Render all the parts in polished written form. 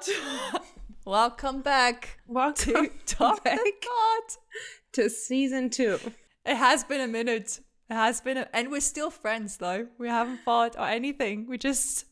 Pod. Welcome back. Welcome to Top back the Pod. to season 2. It has been a minute. And we're still friends though. We haven't fought or anything. We just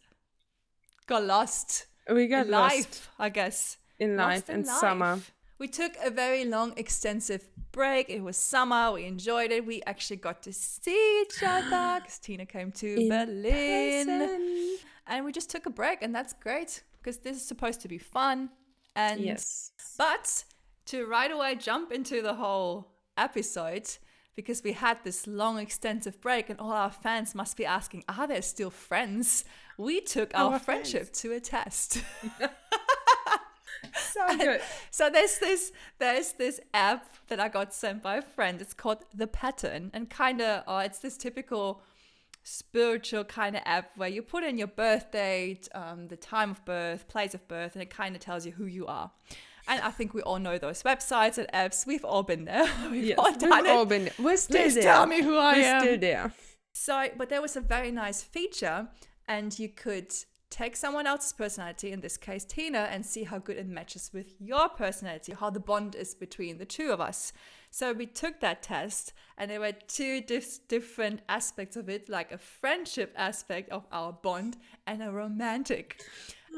got lost. We got in lost life, I guess. in life and summer. We took a very long, extensive break. It was summer. We enjoyed it. We actually got to see each other because Tina came to In Berlin. person. And we just took a break, and that's great because this is supposed to be fun. And Yes. But to right away jump into the whole episode, because we had this long, extensive break, and all our fans must be asking, are they still friends? We took our friendship to a test. So good. So there's this app that I got sent by a friend. It's called The Pattern, and it's this typical spiritual kind of app where you put in your birth date, the time of birth, place of birth, and it kind of tells you who you are. And I think we all know those websites and apps. We've all been there. We've all been there. We're still Please there. tell me who I am. We're still there. So, but there was a very nice feature, and you could take someone else's personality, in this case Tina, and see how good it matches with your personality, how the bond is between the two of us. So we took that test, and there were two different aspects of it, like a friendship aspect of our bond and a romantic.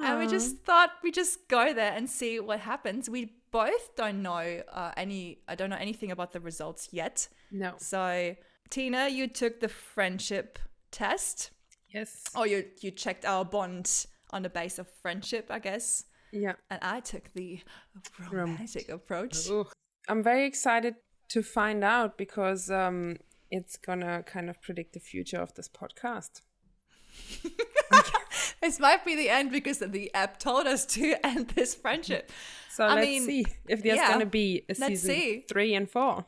And we just thought we'd just go there and see what happens. We both don't know I don't know anything about the results yet. No. So Tina, you took the friendship test. Yes. Or you checked our bond on the base of friendship, I guess. Yeah. And I took the romantic approach. Ooh. I'm very excited to find out because it's gonna kind of predict the future of this podcast. This might be the end because the app told us to end this friendship. So let's see if there's gonna be a season 3 and 4.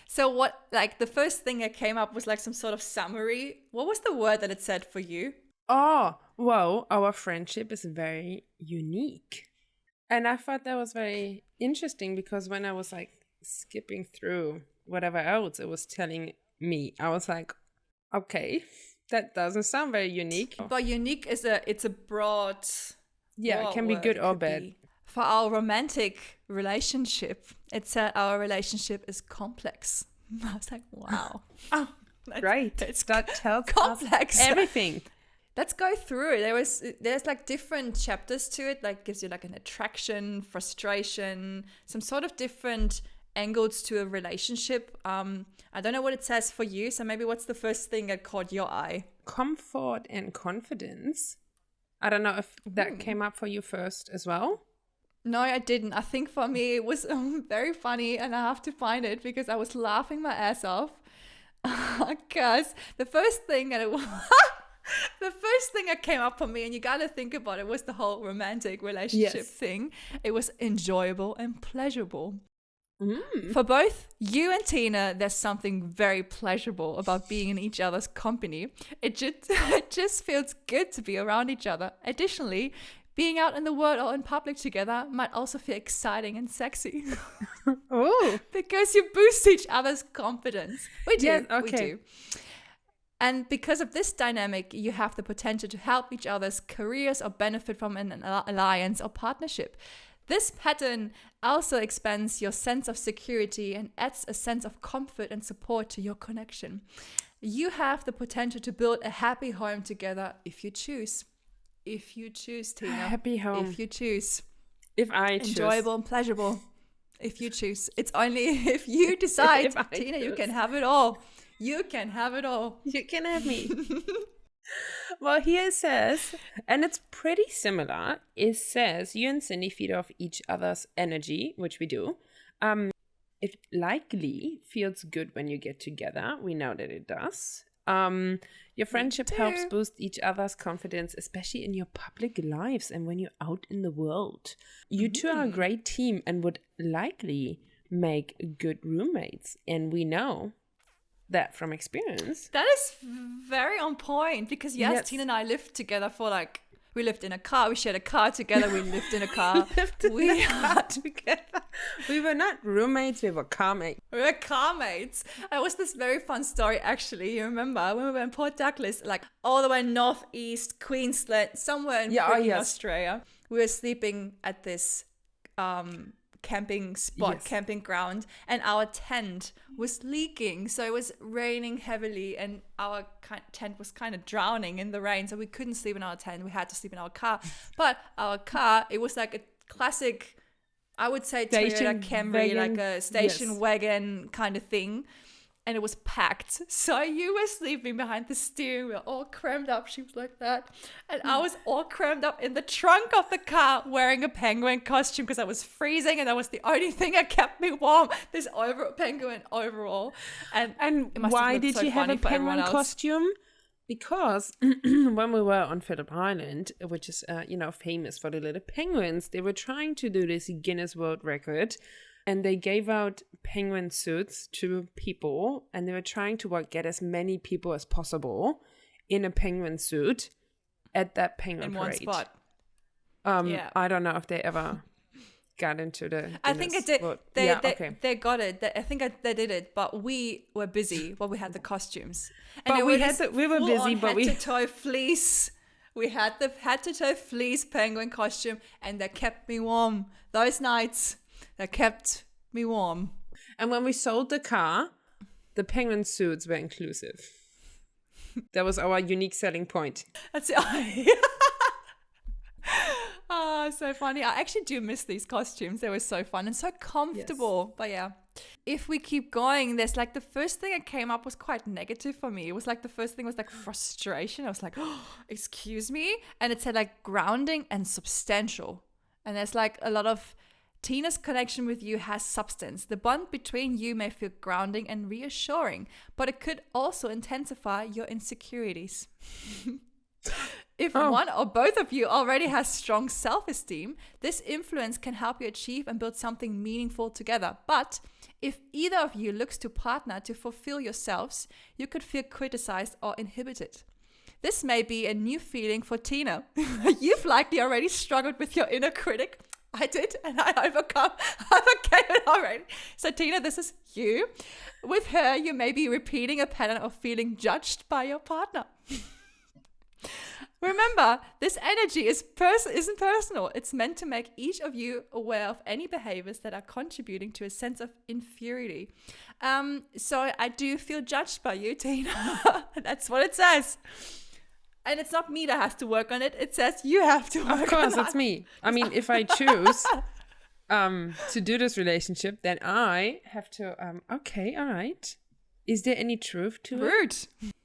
So what, like the first thing that came up was like some sort of summary. What was the word that it said for you? Oh, well, our friendship is very unique. And I thought that was very interesting because when I was like skipping through whatever else it was telling me, I was like, okay, that doesn't sound very unique. But unique is it's a broad... Yeah, it can be good or bad. For our romantic relationship, it said our relationship is complex. I was like, wow. Oh, right. That tells complex. us everything. Let's go through it. There's like different chapters to it, like gives you like an attraction, frustration, some sort of different angles to a relationship. I don't know what it says for you, so maybe what's the first thing that caught your eye? Comfort and confidence. I don't know if that came up for you first as well. No, I didn't. I think for me it was very funny, and I have to find it because I was laughing my ass off. Because the first thing that came up for me, and you gotta think about it, was the whole romantic relationship thing. It was enjoyable and pleasurable. For both you and Tina, there's something very pleasurable about being in each other's company. It just feels good to be around each other. Additionally, being out in the world or in public together might also feel exciting and sexy. Oh, because you boost each other's confidence. We do. Yeah, okay. We do. And because of this dynamic, you have the potential to help each other's careers or benefit from an alliance or partnership. This pattern also expands your sense of security and adds a sense of comfort and support to your connection. You have the potential to build a happy home together if you choose. If you choose, Tina. Happy home. If you choose. If I choose. Enjoyable and pleasurable. If you choose. It's only if you decide, If I Tina, you choose. can have it all. You can have it all. You can have me. Well, here it says, and it's pretty similar. It says you and Cindy feed off each other's energy, which we do. It likely feels good when you get together. We know that it does. Your friendship helps boost each other's confidence, especially in your public lives and when you're out in the world. You two are a great team and would likely make good roommates. And we know that from experience. That is very on point because yes, Tina and I lived together we lived in a car, we shared a car together, we lived in a car. We are together. We were not roommates, we were car mates. We were car mates. It was this very fun story actually. You remember when we were in Port Douglas, like all the way northeast Queensland, somewhere in Australia. we were sleeping at this camping spot, Yes. camping ground, and our tent was leaking. So it was raining heavily, and our tent was kind of drowning in the rain. So we couldn't sleep in our tent. We had to sleep in our car. But our car, it was like a classic, I would say, Station Toyota Camry, wagon. like a station Yes. wagon kind of thing. And it was packed. So you were sleeping behind the steering wheel, all crammed up. She was like that. And I was all crammed up in the trunk of the car wearing a penguin costume because I was freezing, and that was the only thing that kept me warm. This penguin overall. And it must have why looked did so you have funny a for everyone penguin else. costume? Because when we were on Phillip Island, which is famous for the little penguins, they were trying to do this Guinness World Record, and they gave out penguin suits to people, and they were trying to get as many people as possible in a penguin suit at that penguin In parade. one spot. Yeah. I don't know if they ever got into the Guinness I think it did. World. They got it. I think they did it, but we were busy. Well, we had the costumes, But they we this were busy, full-on but we- head-to-toe fleece. We had the head-to-toe fleece penguin costume, and that kept me warm. Those nights, that kept me warm. And when we sold the car, the penguin suits were inclusive. That was our unique selling point. That's it. Oh, so funny. I actually do miss these costumes. They were so fun and so comfortable. Yes. But yeah, if we keep going, there's like the first thing that came up was quite negative for me. It was like the first thing was like frustration. I was like, oh, excuse me. And it said like grounding and substantial. And there's like a lot of Tina's connection with you has substance. The bond between you may feel grounding and reassuring, but it could also intensify your insecurities. If one or both of you already has strong self-esteem, this influence can help you achieve and build something meaningful together. But if either of you looks to partner to fulfill yourselves, you could feel criticized or inhibited. This may be a new feeling for Tina. You've likely already struggled with your inner critic. I did, and I overcame it already. So Tina, this is you. With her, you may be repeating a pattern of feeling judged by your partner. Remember, this energy isn't personal. It's meant to make each of you aware of any behaviors that are contributing to a sense of inferiority. So I do feel judged by you, Tina. That's what it says. And it's not me that has to work on it. It says you have to work on it. Of course, it's me. I mean, if I choose to do this relationship, then I have to, okay, all right. Is there any truth to it? Rude.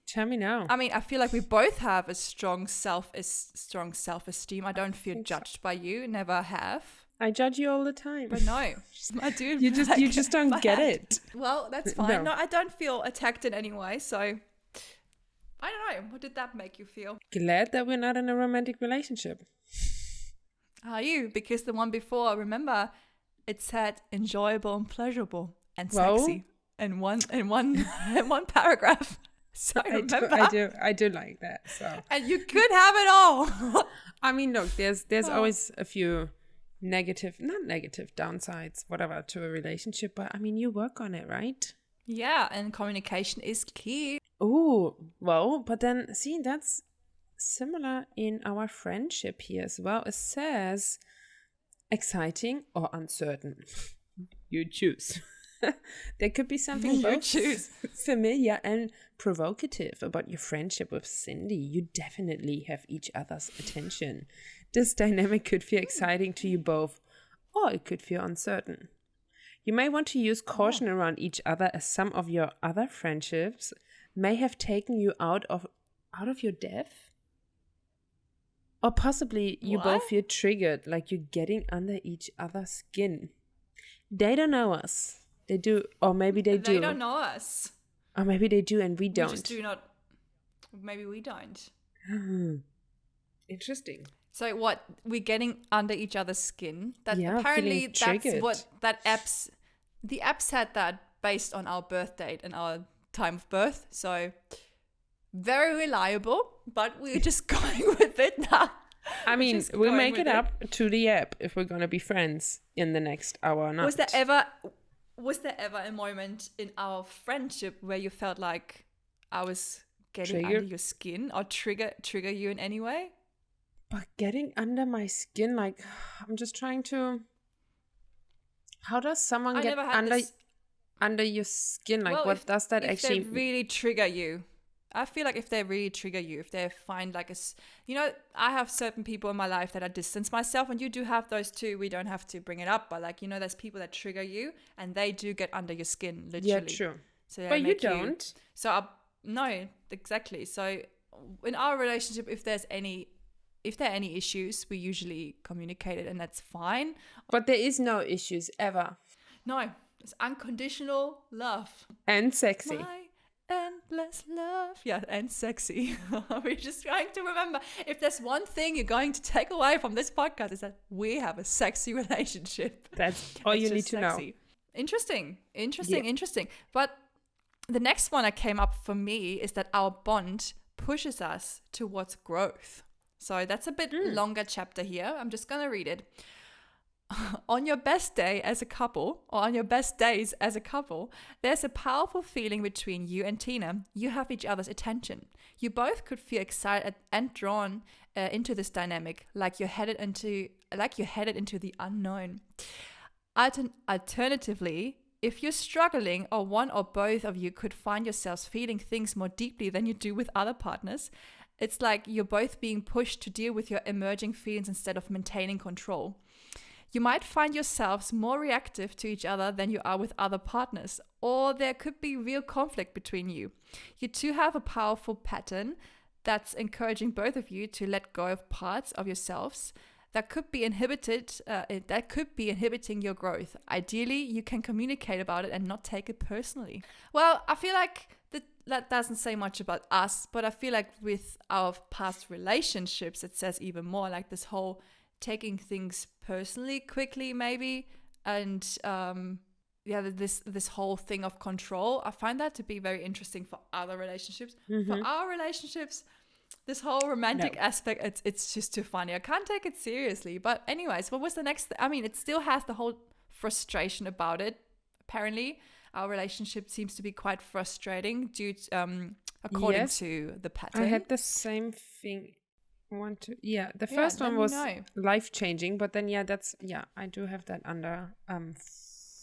Tell me now. I mean, I feel like we both have a strong self-esteem. I don't feel judged by you. Never have. I judge you all the time. But no, I do. You just don't get it. Well, that's fine. No, I don't feel attacked in any way. So I don't know. What did that make you feel? Glad that we're not in a romantic relationship. Are you? Because the one before, remember, it said enjoyable and pleasurable and Well, sexy in one paragraph. So remember, I do like that. So and you could have it all. I mean, look, there's always a few not negative downsides, whatever, to a relationship. But I mean, you work on it, right? Yeah, and communication is key. Oh, well, but then see, that's similar in our friendship here as well. It says exciting or uncertain. You choose. There could be something You both choose. familiar and provocative about your friendship with Cindy. You definitely have each other's attention. This dynamic could feel exciting to you both, or it could feel uncertain. You may want to use caution around each other, as some of your other friendships may have taken you out of your depth. Or possibly you both feel triggered, like you're getting under each other's skin. They don't know us. They do, or maybe they do. They don't know us. Or maybe they do and we don't. We just do not. Maybe we don't. Interesting. So what? We're getting under each other's skin. That apparently feeling that's triggered. what that apps. The app said that based on our birth date and our time of birth. So very reliable, but we're just going with it now. I mean, we'll make it up to the app if we're going to be friends in the next hour or not. Was there ever a moment in our friendship where you felt like I was getting under your skin or trigger you in any way? But getting under my skin, like, I'm just trying to. How does someone I get never had this. under your skin? Like, Well, what does that if actually? they really trigger you, I feel like if they really trigger you, if they find like I have certain people in my life that I distance myself, and you do have those too. We don't have to bring it up, but like, there's people that trigger you, and they do get under your skin, literally. Yeah, true. So they But you make don't. No, exactly. So in our relationship, if there are any issues, we usually communicate it, and that's fine. But there is no issues ever. No, it's unconditional love. And sexy. My endless love. Yeah, and sexy. We're just trying to remember, if there's one thing you're going to take away from this podcast, is that we have a sexy relationship. That's all you need to know. Interesting. But the next one that came up for me is that our bond pushes us towards growth. So that's a bit longer chapter here. I'm just going to read it. On your best day as a couple, or on your best days as a couple, there's a powerful feeling between you and Tina. You have each other's attention. You both could feel excited and drawn into this dynamic, like you're headed into the unknown. Alternatively, if you're struggling, or one or both of you could find yourselves feeling things more deeply than you do with other partners, it's like you're both being pushed to deal with your emerging feelings instead of maintaining control. You might find yourselves more reactive to each other than you are with other partners, or there could be real conflict between you. You two have a powerful pattern that's encouraging both of you to let go of parts of yourselves that could be inhibiting your growth. Ideally, you can communicate about it and not take it personally. Well, I feel like that doesn't say much about us, but I feel like with our past relationships, it says even more, like this whole taking things personally quickly, maybe, and this whole thing of control. I find that to be very interesting for other relationships. For our relationships, this whole romantic aspect, it's just too funny. I can't take it seriously. But anyways, what was the next? I mean, it still has the whole frustration about it. Apparently, our relationship seems to be quite frustrating due to, according to the pattern. I had the same thing. The first one was life-changing, but then I do have that under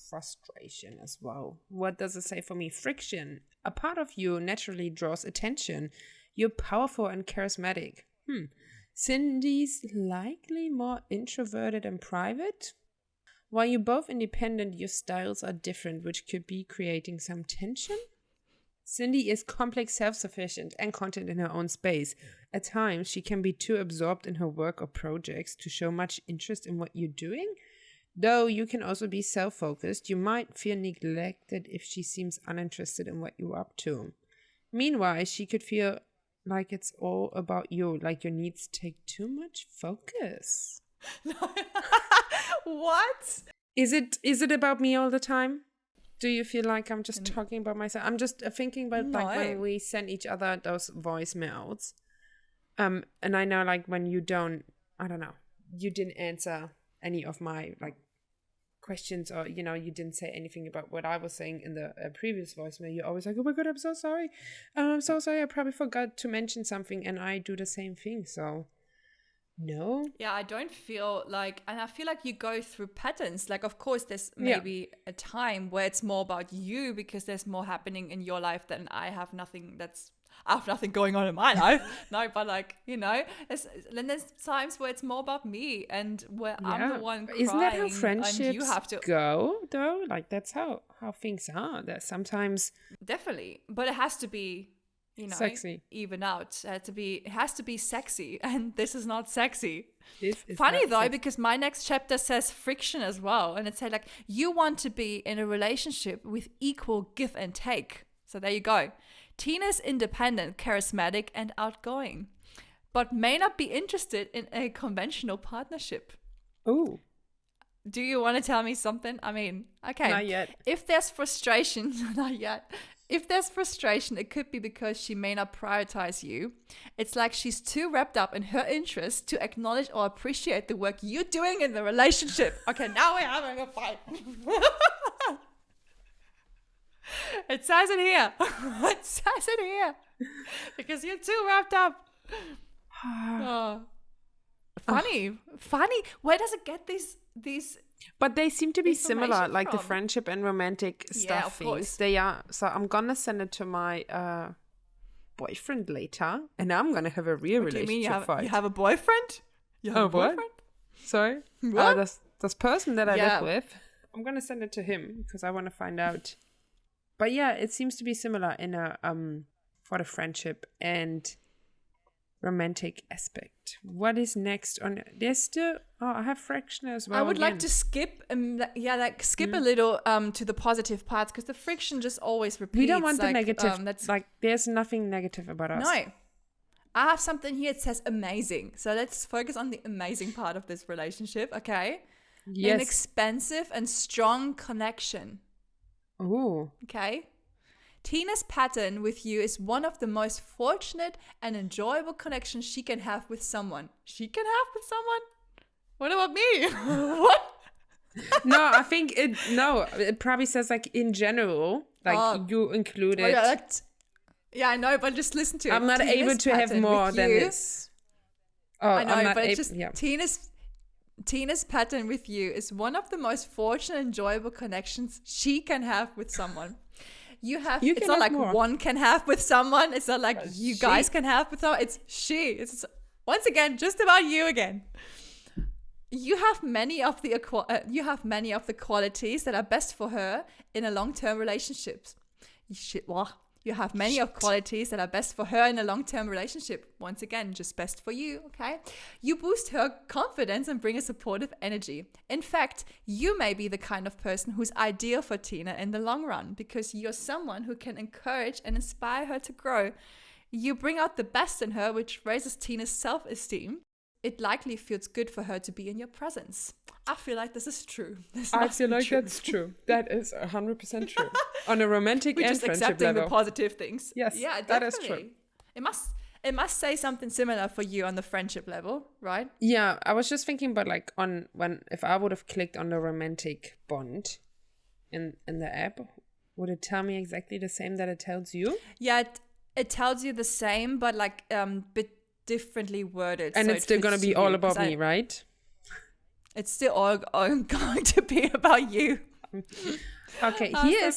frustration as well. What does it say for me? Friction. A part of you naturally draws attention. You're powerful and charismatic. Cindy's likely more introverted and private. While you're both independent, your styles are different, which could be creating some tension. Cindy is complex, self-sufficient, and content in her own space. At times, she can be too absorbed in her work or projects to show much interest in what you're doing. Though you can also be self-focused, you might feel neglected if she seems uninterested in what you're up to. Meanwhile, she could feel like it's all about you, like your needs take too much focus. What? Is it about me all the time? Do you feel like I'm just talking about myself? I'm just thinking about like when we send each other those voicemails. And I know like when you don't, I don't know, you didn't answer any of my like questions, or you didn't say anything about what I was saying in the previous voicemail. You're always like, oh my god, I'm so sorry. I'm so sorry. I probably forgot to mention something, and I do the same thing. So no. Yeah, I don't feel like, and I feel like you go through patterns. Like, of course, there's maybe a time where it's more about you because there's more happening in your life than I have nothing going on in my life. No, but like, then there's times where it's more about me and where I'm the one crying. Isn't that how friendships and you have to go, though? Like, that's how things are. That sometimes... Definitely. But it has to be, sexy. Even out. It has to be sexy. And this is not sexy. Funny though, sexy. Because my next chapter says friction as well. And it said like, you want to be in a relationship with equal give and take. So there you go. Tina's independent, charismatic, and outgoing, but may not be interested in a conventional partnership. Oh. Do you want to tell me something? I mean, okay. Not yet. If there's frustration, not yet. If there's frustration, it could be because she may not prioritize you. It's like she's too wrapped up in her interests to acknowledge or appreciate the work you're doing in the relationship. Okay, now we're having a fight. It says it here. It says it here. Because you're too wrapped up. Funny. Where does it get these? But they seem to be similar, information like the from? friendship and romantic Yeah, stuff of things. course. They are. So I'm gonna send it to my boyfriend later, and I'm gonna have a real What do you mean relationship fight. you have a boyfriend? You have Oh, a what? boyfriend? Sorry. What? This person that I Yeah. live with. I'm gonna send it to him because I want to find out. But yeah, it seems to be similar in a for the friendship and romantic aspect. What is next on? There's still. Oh, I have friction as well. I would like again. to skip, skip a little to the positive parts because the friction just always repeats. We don't want the like, negative. That's Like, there's nothing negative about us. no. I have something here that says amazing. So let's focus on the amazing part of this relationship, okay? An Yes. expensive and strong connection, Oh. okay? Tina's pattern with you is one of the most fortunate and enjoyable connections she can have with someone. She can have with someone? What about me? What? No, I think it. No, it probably says like in general, like Oh. you included. Oh, yeah, I know, but just listen to it. I'm not Tina's able to have pattern more with than you- this. Oh, I know, I'm not but it's able. just Yeah. Tina's pattern with you is one of the most fortunate and enjoyable connections she can have with someone. You It's can not have like more. one can have with someone. It's not like you she. guys can have with someone. It's she. It's once again just about you again. You have many of the qualities that are best for her in a long-term relationship. You have many of qualities that are best for her in a long-term relationship. Once again, just best for you, okay? You boost her confidence and bring a supportive energy. In fact, you may be the kind of person who's ideal for Tina in the long run because you're someone who can encourage and inspire her to grow. You bring out the best in her, which raises Tina's self-esteem. It likely feels good for her to be in your presence. I feel like this is true. This I must feel be like true. that's true. That is 100% true. On a romantic We're and just friendship accepting level. the positive things. Yes, Yeah, that is definitely. true. It must say something similar for you on the friendship level, right? Yeah, I was just thinking about like if I would have clicked on the romantic bond in the app, would it tell me exactly the same that it tells you? Yeah, it tells you the same, but like bit differently worded. And so it's it still fits gonna to be you, all 'cause about me, right? It's still all going to be about you. Okay, Oh, here so it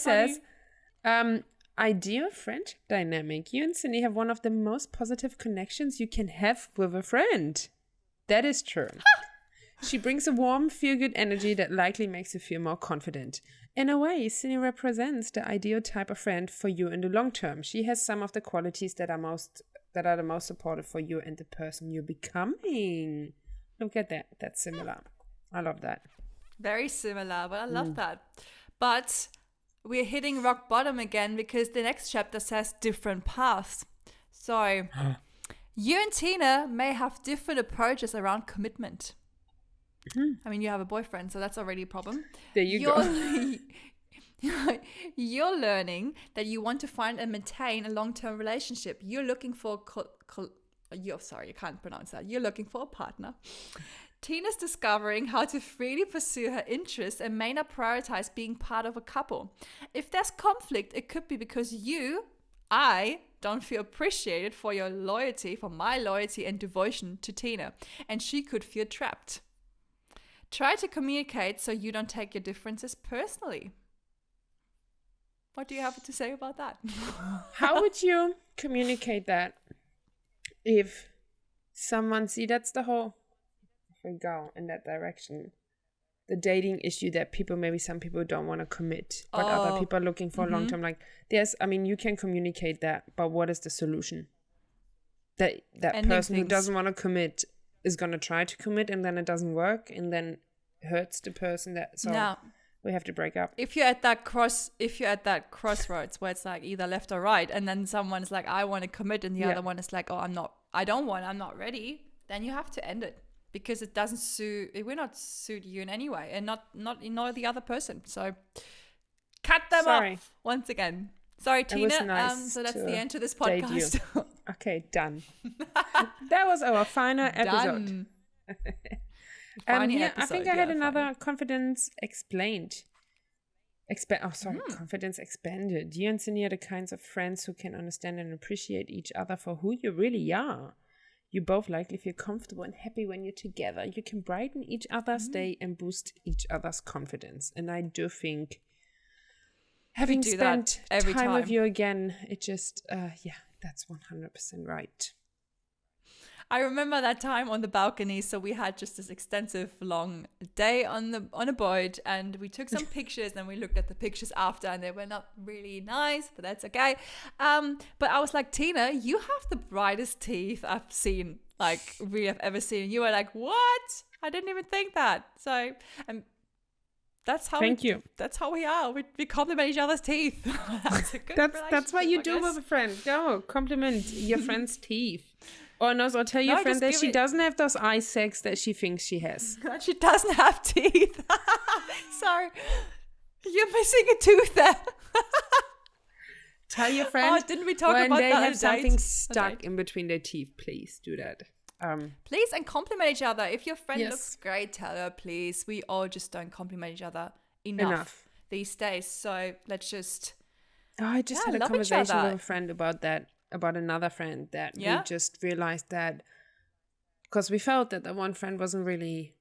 says, ideal friendship dynamic. You and Cindy have one of the most positive connections you can have with a friend. That is true. She brings a warm, feel-good energy that likely makes you feel more confident. In a way, Cindy represents the ideal type of friend for you in the long term. She has some of the qualities that are the most supportive for you and the person you're becoming. Look at that. That's similar. I love that. Very similar, but I love that. But we're hitting rock bottom again because the next chapter says different paths. So you and Tina may have different approaches around commitment. I mean, you have a boyfriend, so that's already a problem. There you go. You're learning that you want to find and maintain a long-term relationship. You're looking for I can't pronounce that. You're looking for a partner. Tina's discovering how to freely pursue her interests and may not prioritize being part of a couple. If there's conflict, it could be because I don't feel appreciated for my loyalty and devotion to Tina, and she could feel trapped. Try to communicate so you don't take your differences personally. What do you have to say about that? How would you communicate that if someone, that's the whole, if we go in that direction, the dating issue that some people don't want to commit, but other people are looking for long-term, like you can communicate that, but what is the solution? That Ending person who things. doesn't want to commit is going to try to commit and then it doesn't work and then hurts the person No. we have to break up. If you're at that crossroads where it's like either left or right, and then someone's like, I want to commit, and the other one is like, I'm not ready, then you have to end it because it will not suit you in any way, and not the other person. So cut them off once again. Sorry, Tina. Nice so that's to the end to this date podcast. Okay, done. That was our final episode. Done. I think I had another confidence explained. Confidence expanded. You and Cindy are the kinds of friends who can understand and appreciate each other for who you really are. You both likely feel comfortable and happy when you're together. You can brighten each other's day and boost each other's confidence. And I do think having do that spent every time with time. you again, it just, that's 100% right. I remember that time on the balcony. So we had just this extensive long day on a boat, and we took some pictures, and we looked at the pictures after, and they were not really nice, but that's okay. But I was like, Tina, you have the brightest teeth I've seen, like really have ever seen. And you were like, what? I didn't even think that. So, and that's how. Thank you. That's how we are. We compliment each other's teeth. That's a good That's what you relationship, do I with guess. a friend. Go compliment your friend's teeth. Or no, so tell your No, friend just that give she it- doesn't have those eye sacs that she thinks she has. She doesn't have teeth. Sorry. You're missing a tooth there. Tell your friend didn't we talk when about they that on have a something date? stuck in between their teeth, please do that. Please, and compliment each other. If your friend Yes. looks great, tell her, please. We all just don't compliment each other enough these days. So let's just... Oh, I just Yeah, had a love each conversation other. with a friend about that, about another friend that Yeah? we just realized that because we felt that the one friend wasn't really,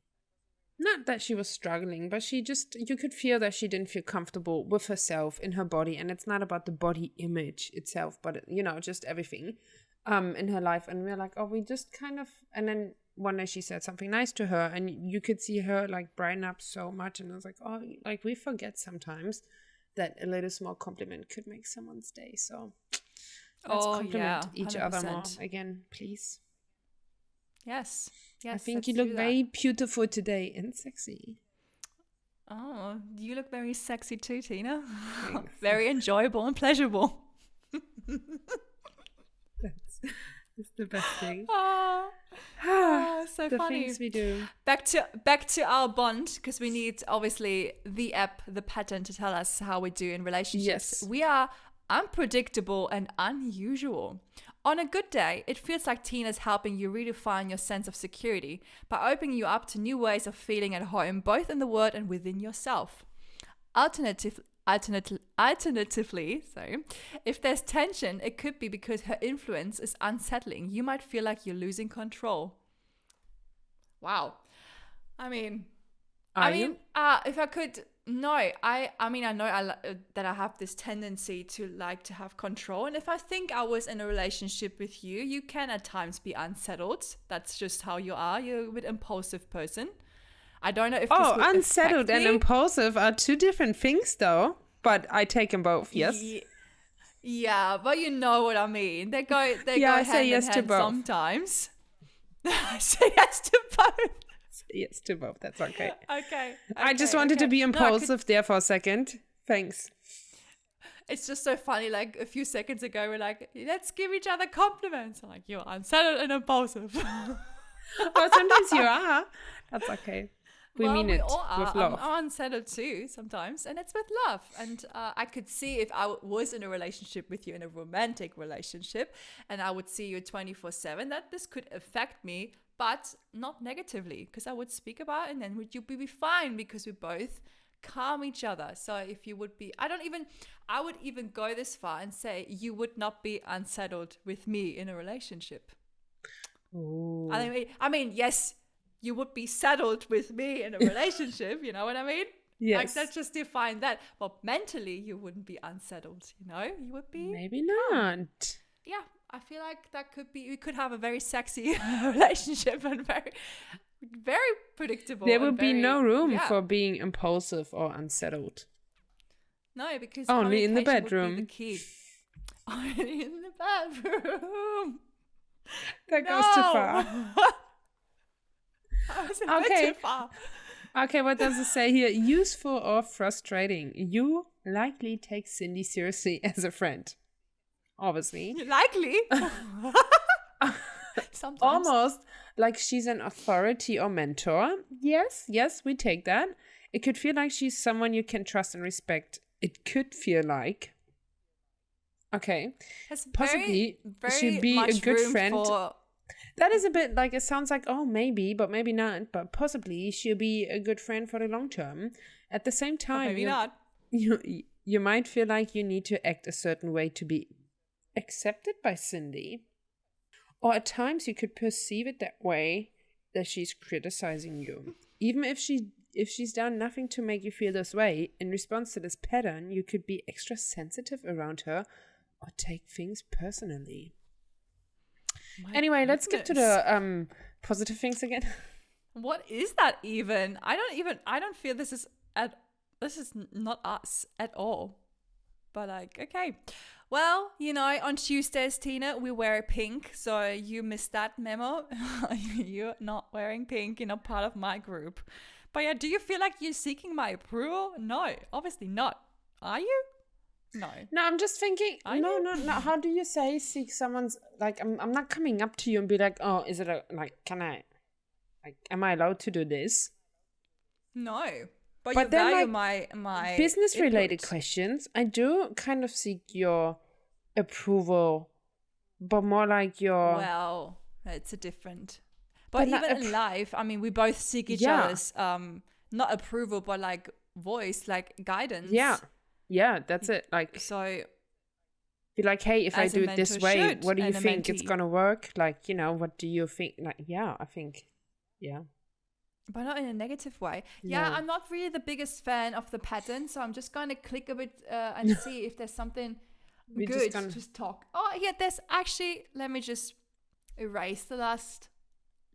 not that she was struggling, but she just, you could feel that she didn't feel comfortable with herself in her body. And it's not about the body image itself, but, just everything in her life. And we're like, oh, we just kind of, and then one day she said something nice to her and you could see her like brighten up so much. And I was like, oh, like we forget sometimes that a little small compliment could make someone's day. So let's compliment each other more 100%. again, please. Yes. I Yes. think let's you look do that. very beautiful today and sexy. Oh, you look very sexy too, Tina. Thanks. Very enjoyable and pleasurable. That's the best thing. Oh, so The funny. things we do. Back to our bond, because we need obviously the app, the pattern to tell us how we do in relationships. Yes. We are unpredictable and unusual. On a good day, it feels like Tina's helping you redefine your sense of security by opening you up to new ways of feeling at home, both in the world and within yourself. Alternatively, if there's tension, it could be because her influence is unsettling. You might feel like you're losing control. Wow. If I could, no, I know that I have this tendency to like to have control. And if I think I was in a relationship with you, you can at times be unsettled. That's just how you are. You're a bit impulsive person. I don't know if this would unsettled affect and me. impulsive are two different things though. But I take them both, yes. Yeah, but you know what I mean. They go I hand say in yes to hand both. sometimes. I say yes to both. Yes, to both. That's okay. Okay. I just wanted to be No, I could- impulsive there for a second. Thanks. It's just so funny. Like a few seconds ago, we're like, let's give each other compliments. I'm like, you're unsettled and impulsive. Well, sometimes you are. That's okay. We mean it all are. with love. I'm unsettled too sometimes, and it's with love. And I could see if I was in a relationship with you, in a romantic relationship, and I would see you 24/7, that this could affect me, but not negatively, because I would speak about it, and then you be fine because we both calm each other. So if you would be, I would even go this far and say you would not be unsettled with me in a relationship. Ooh. I mean, yes, you would be settled with me in a relationship, you know what I mean? Yes. Like, let's just define that. But mentally, you wouldn't be unsettled, You would be, Maybe not. yeah, I feel like that could be, we could have a very sexy relationship and very, very predictable. There and would be very- no room yeah. for being impulsive or unsettled. No, because Only in the communication would be bedroom. the key. Only in the bedroom. That goes too far. That was a bit Okay. too far. Okay, what does it say here? Useful or frustrating? You likely take Cindy seriously as a friend. Obviously. Likely. Sometimes. Almost like she's an authority or mentor. Yes, we take that. It could feel like she's someone you can trust and respect. It could feel like. Okay. Has Possibly very she'd be a much good room friend. for- That is a bit like, it sounds like, oh, maybe, but maybe not. But possibly she'll be a good friend for the long term. At the same but time, maybe not. you might feel like you need to act a certain way to be accepted by Cindy. Or at times you could perceive it that way, that she's criticizing you. Even if she's done nothing to make you feel this way, in response to this pattern, you could be extra sensitive around her or take things personally. Anyway, let's get to the positive things again. What is that even? I don't feel this is not us at all. But like, okay. Well, on Tuesdays, Tina, we wear pink, so you missed that memo. You're not wearing pink, you're not part of my group. But yeah, do you feel like you're seeking my approval? No, obviously not. Are you? No. No, I'm just thinking, no. How do you say seek someone's, like, I'm not coming up to you and be like, oh, is it am I allowed to do this? No. But you then, value like, my business-related input. questions, I do kind of seek your approval, but more like your... Well, it's a different... But not even in life, I mean, we both seek each other's, not approval, but like voice, like guidance. Yeah, that's it. Like, so... Be like, hey, if I do it this way, what do you think it's going to work? Like, what do you think? Like, I think, But not in a negative way. Yeah, I'm not really the biggest fan of the pattern, so I'm just going to click a bit and see if there's something good to just talk. Oh, yeah, there's actually, let me just erase the last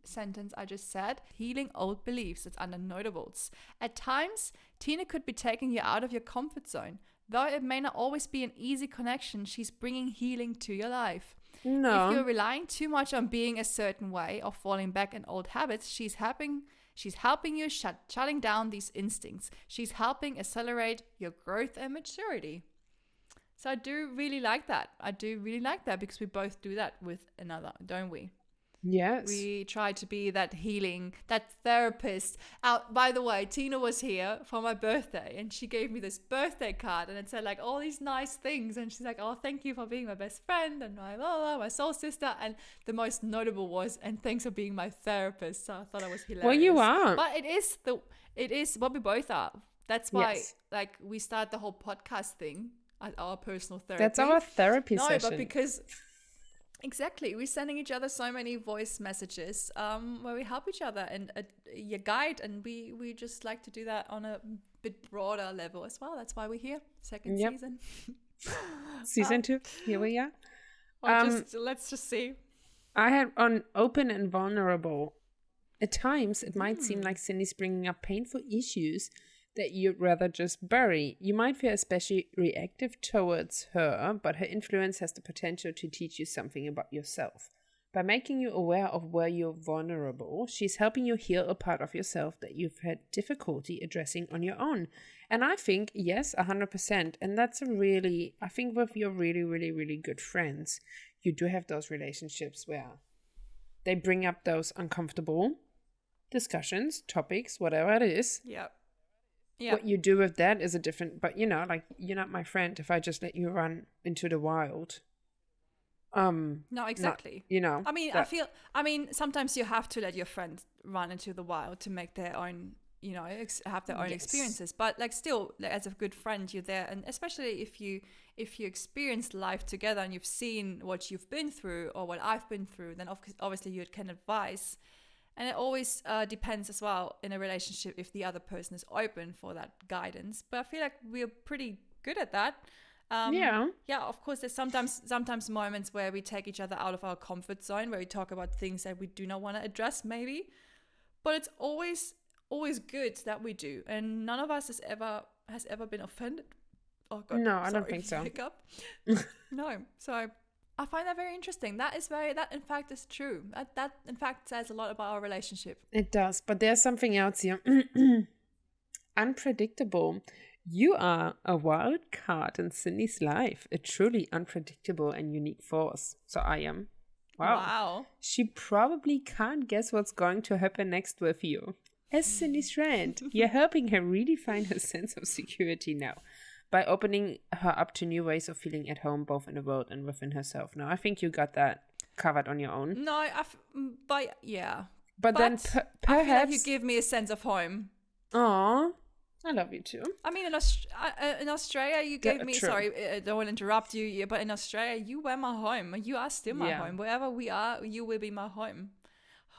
sentence I just said. Healing old beliefs. It's under notables. At times, Tina could be taking you out of your comfort zone. Though it may not always be an easy connection, she's bringing healing to your life. No. If you're relying too much on being a certain way or falling back in old habits, she's helping you shutting down these instincts. She's helping accelerate your growth and maturity. So I do really like that. Because we both do that with another, don't we? Yes. We try to be that healing, that therapist. By the way, Tina was here for my birthday and she gave me this birthday card and it said like all these nice things. And she's like, oh, thank you for being my best friend and my soul sister. And the most notable was, and thanks for being my therapist. So I thought it was hilarious. Well, you are. But it is what we both are. That's why like we start the whole podcast thing at our personal therapy. That's our therapy session. No, but because... Exactly. We're sending each other so many voice messages where we help each other and you guide, and we just like to do that on a bit broader level as well. That's why we're here. Second season. Season 2. Here we are. Let's just see. I had on open and vulnerable. At times, it might seem like Cindy's bringing up painful issues that you'd rather just bury. You might feel especially reactive towards her, but her influence has the potential to teach you something about yourself. By making you aware of where you're vulnerable, she's helping you heal a part of yourself that you've had difficulty addressing on your own. And I think, yes, 100%. And that's I think with your really, really, really good friends, you do have those relationships where they bring up those uncomfortable discussions, topics, whatever it is. Yeah. What you do with that is a different, but you're not my friend if I just let you run into the wild. No, exactly. Not, I mean, sometimes you have to let your friend run into the wild to make their own, have their own experiences. But like still, like, as a good friend, you're there. And especially if you experienced life together and you've seen what you've been through or what I've been through, then obviously you can advise. And it always depends as well in a relationship if the other person is open for that guidance. But I feel like we're pretty good at that. Yeah, of course, there's sometimes moments where we take each other out of our comfort zone, where we talk about things that we do not want to address, maybe. But it's always good that we do. And none of us has ever been offended. Oh, God. No, I don't think so. Hiccup. No, so... I find that very interesting. That in fact is true. That in fact says a lot about our relationship. It does, but there's something else here. Unpredictable. You are a wild card in Cindy's life, a truly unpredictable and unique force. So I am. Wow. She probably can't guess what's going to happen next with you. As Cindy's friend, you're helping her redefine her sense of security now, by opening her up to new ways of feeling at home, both in the world and within herself. Now, I think you got that covered on your own. No, but then perhaps... I feel like you give me a sense of home. Aw. I love you too. I mean, in Australia, you gave me, true. sorry, I don't want to interrupt you, but in Australia, you were my home. You are still my home. Wherever we are, you will be my home.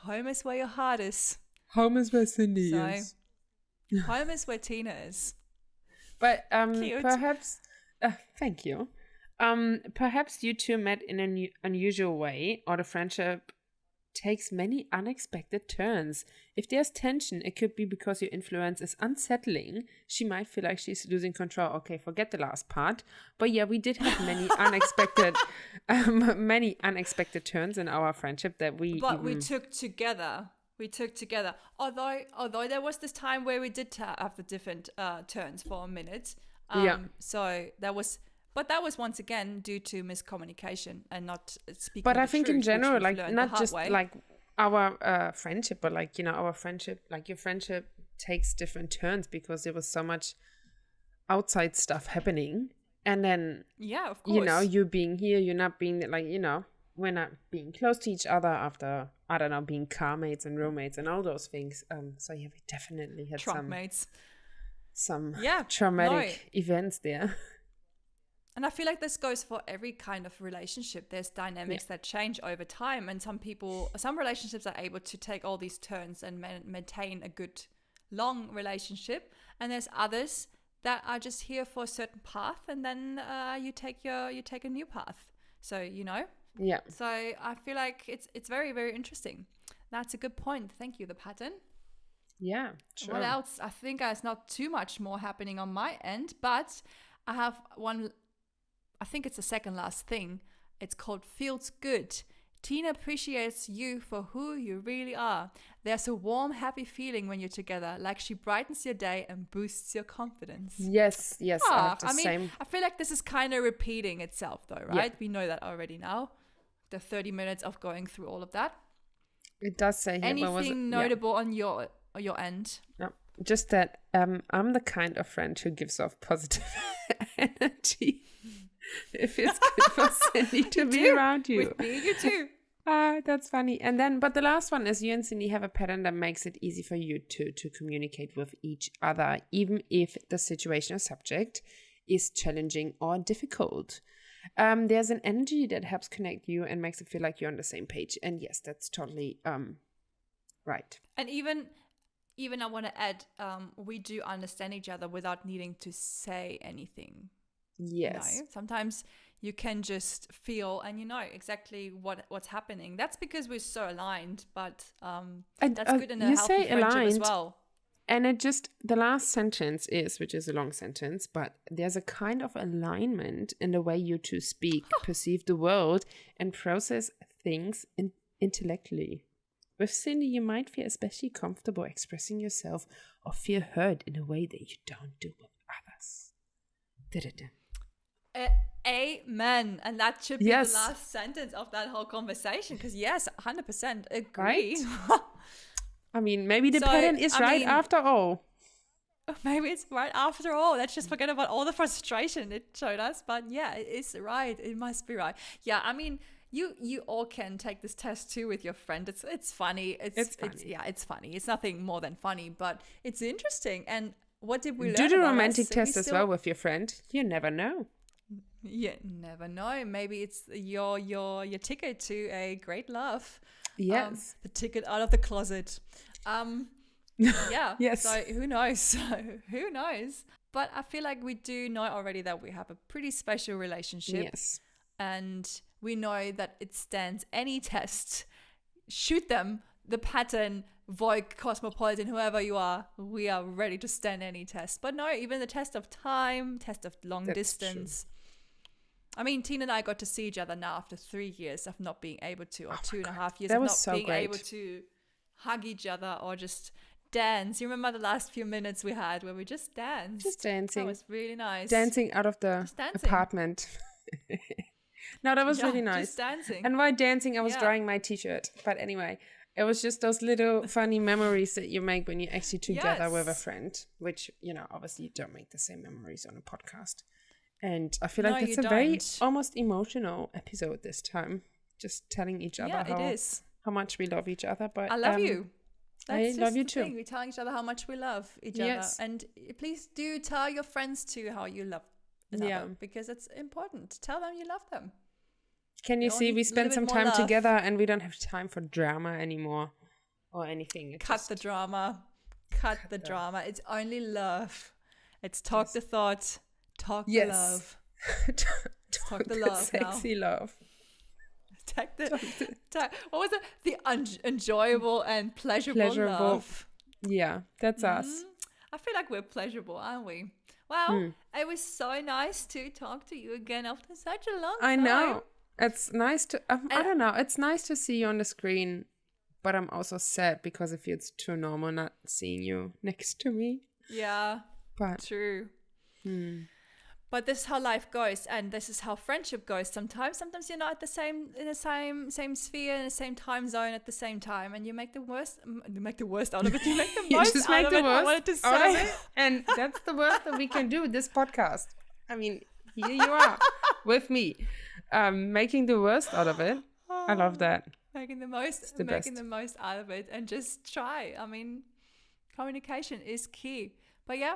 Home is where your heart is. Home is where Cindy is. Home is where Tina is. But Cute. perhaps, thank you. Perhaps you two met in an unusual way, or the friendship takes many unexpected turns. If there's tension, it could be because your influence is unsettling. She might feel like she's losing control. Okay, forget the last part. But yeah, we did have many unexpected turns in our friendship that we took together. Although there was this time where we did have the different turns for a minute. So that was once again due to miscommunication and not speaking. But I the think truth, in general, which we've like learned not the hard just way. like our friendship, but like, our friendship, like your friendship takes different turns because there was so much outside stuff happening. And then, yeah, of course. you being here, you're not being like, we're not being close to each other after, I don't know, being car mates and roommates and all those things. So yeah, we definitely had some traumatic events there. And I feel like this goes for every kind of relationship. There's dynamics that change over time. And some relationships are able to take all these turns and maintain a good, long relationship. And there's others that are just here for a certain path. And then you take a new path. So, Yeah. So I feel like it's very, very interesting. That's a good point. Thank you, the pattern. Yeah, sure. What else? I think there's not too much more happening on my end, but I have one. I think it's the second last thing. It's called Feels Good. Tina appreciates you for who you really are. There's a warm, happy feeling when you're together, like she brightens your day and boosts your confidence. Yes, I have the same. I feel like this is kind of repeating itself though, right? Yeah. We know that already now. The 30 minutes of going through all of that. It does say here. Anything notable on your end? No, just that I'm the kind of friend who gives off positive energy. It feels good for Cindy to be around you. With me, you too. That's funny. And then, but the last one is you and Cindy have a pattern that makes it easy for you to communicate with each other, even if the situation or subject is challenging or difficult. There's an energy that helps connect you and makes it feel like you're on the same page. And yes, that's totally right. And even I want to add, we do understand each other without needing to say anything. Yes. Sometimes you can just feel and you know exactly what's happening. That's because we're so aligned, but that's good in a healthy friendship as well. And it just, the last sentence is, which is a long sentence, but there's a kind of alignment in the way you two speak, perceive the world, and process things intellectually. With Cindy, you might feel especially comfortable expressing yourself or feel heard in a way that you don't do with others. Da-da-da. Amen. And that should be the last sentence of that whole conversation. Because yes, 100% agree. Right? I mean, maybe the pattern is after all. Maybe it's right after all. Let's just forget about all the frustration it showed us. But yeah, it is right. It must be right. Yeah, I mean, you all can take this test too with your friend. It's funny. It's funny. It's funny. It's nothing more than funny, but it's interesting. And what did we learn? Do the romantic test as well with your friend. You never know. You never know. Maybe it's your ticket to a great love. Yes. The ticket out of the closet. Yeah. Yes. So who knows? Who knows? But I feel like we do know already that we have a pretty special relationship. Yes. And we know that it stands any test. Shoot them. The pattern, Voig, Cosmopolitan, whoever you are, we are ready to stand any test. But no, even the test of time, test of long distance. True. I mean, Tina and I got to see each other now after 3 years of not being able to, or 2.5 years of not being able to hug each other or just dance. You remember the last few minutes we had where we just danced? Just dancing. That was really nice. Dancing out of the apartment. No, that was really nice. Just dancing. And while dancing, I was drying my t-shirt. But anyway, it was just those little funny memories that you make when you're actually together with a friend, which, obviously you don't make the same memories on a podcast. And I feel like it's a very almost emotional episode this time. Just telling each other how much we love each other. But I love you. That's I love just you the too. thing. We're telling each other how much we love each Yes. other. And please do tell your friends too how you love another, Yeah. because it's important. Tell them you love them. Can you They all see need we a spend little some bit more time love. together and we don't have time for drama anymore or anything. It's Cut just- the drama. Cut the drama. It's only love. It's talk the thought. Talk the Yes. love. Talk the love now. sexy love. Take the, what was it? The enjoyable and pleasurable love. Yeah, that's us. I feel like we're pleasurable, aren't we? Well, it was so nice to talk to you again after such a long I time. know. It's nice to, I don't know, it's nice to see you on the screen, but I'm also sad because it feels too normal not seeing you next to me. Yeah, But true. But this is how life goes, and this is how friendship goes. Sometimes you're not in the same sphere, in the same time zone at the same time, and you make the worst. You make the worst out of it. You make the you most just out make of the it. I worst wanted to out of say. it. And that's the worst that we can do, this podcast. I mean, here you are with me, making the worst out of it. I love that. Making the most out of it, and just try. I mean, communication is key. But yeah,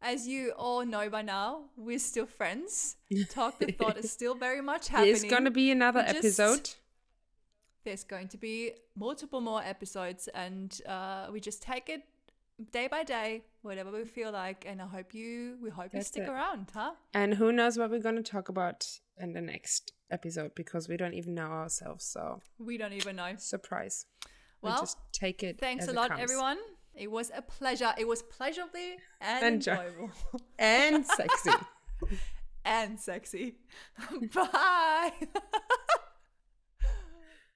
as you all know by now, we're still friends. Talk the thought is still very much happening. There's going to be another We just- episode. There's going to be multiple more episodes, and we just take it day by day, whatever we feel like. And we hope you That's stick it. around, huh? And who knows what we're going to talk about in the next episode, because we don't even know ourselves. So We don't even know. surprise. Well, we just take it. Thanks as a it lot, comes. everyone. It was a pleasure. It was pleasurably and enjoyable. And sexy. And sexy. Bye.